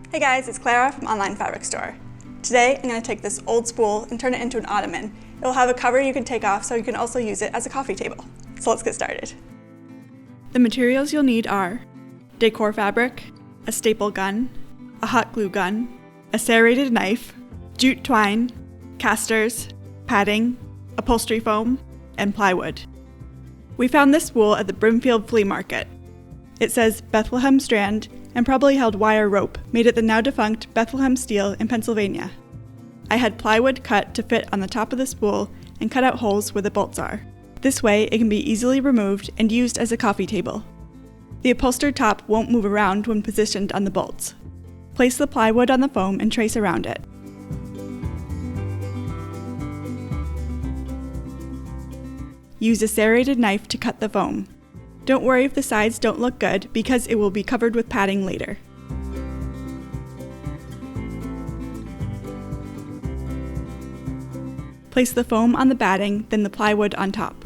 Hey guys, it's Clara from Online Fabric Store. Today I'm going to take this old spool and turn it into an ottoman. It will have a cover you can take off so you can also use it as a coffee table. So let's get started. The materials you'll need are decor fabric, a staple gun, a hot glue gun, a serrated knife, jute twine, casters, padding, upholstery foam, and plywood. We found this spool at the Brimfield flea market. It says Bethlehem Strand and probably held wire rope made at the now defunct Bethlehem Steel in Pennsylvania. I had plywood cut to fit on the top of the spool and cut out holes where the bolts are. This way it can be easily removed and used as a coffee table. The upholstered top won't move around when positioned on the bolts. Place the plywood on the foam and trace around it. Use a serrated knife to cut the foam. Don't worry if the sides don't look good because it will be covered with padding later. Place the foam on the batting, then the plywood on top.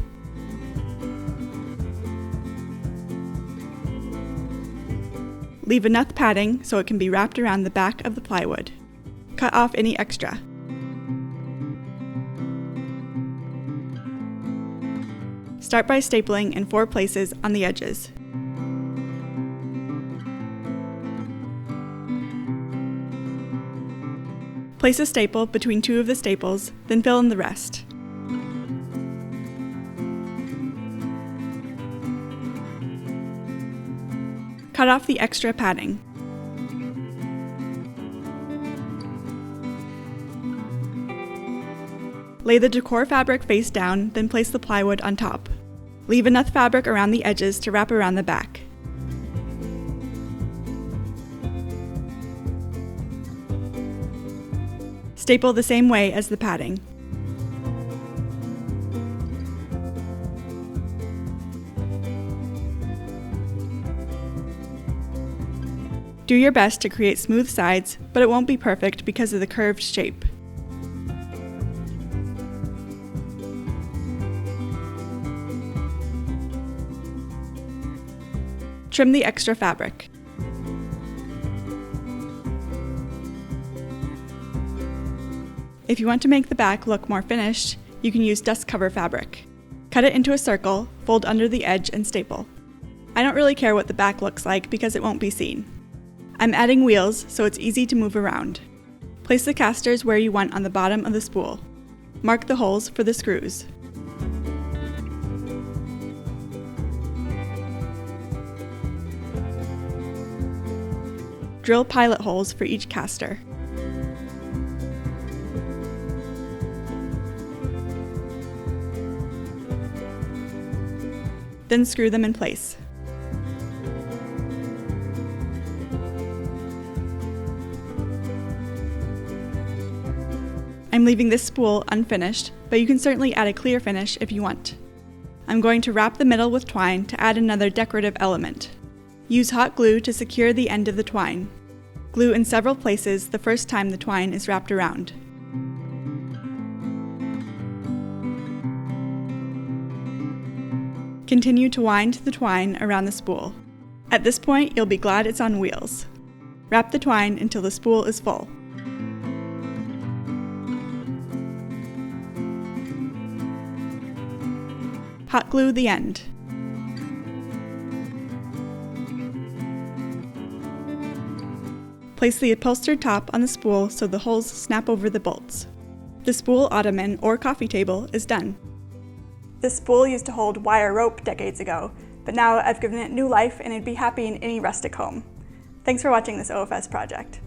Leave enough padding so it can be wrapped around the back of the plywood. Cut off any extra. Start by stapling in 4 places on the edges. Place a staple between 2 of the staples, then fill in the rest. Cut off the extra padding. Lay the decor fabric face down, then place the plywood on top. Leave enough fabric around the edges to wrap around the back. Staple the same way as the padding. Do your best to create smooth sides, but it won't be perfect because of the curved shape. Trim the extra fabric. If you want to make the back look more finished, you can use dust cover fabric. Cut it into a circle, fold under the edge, and staple. I don't really care what the back looks like because it won't be seen. I'm adding wheels so it's easy to move around. Place the casters where you want on the bottom of the spool. Mark the holes for the screws. Drill pilot holes for each caster. Then screw them in place. I'm leaving this spool unfinished, but you can certainly add a clear finish if you want. I'm going to wrap the middle with twine to add another decorative element. Use hot glue to secure the end of the twine. Glue in several places the first time the twine is wrapped around. Continue to wind the twine around the spool. At this point, you'll be glad it's on wheels. Wrap the twine until the spool is full. Hot glue the end. Place the upholstered top on the spool so the holes snap over the bolts. The spool ottoman or coffee table is done. This spool used to hold wire rope decades ago, but now I've given it new life and it'd be happy in any rustic home. Thanks for watching this OFS project.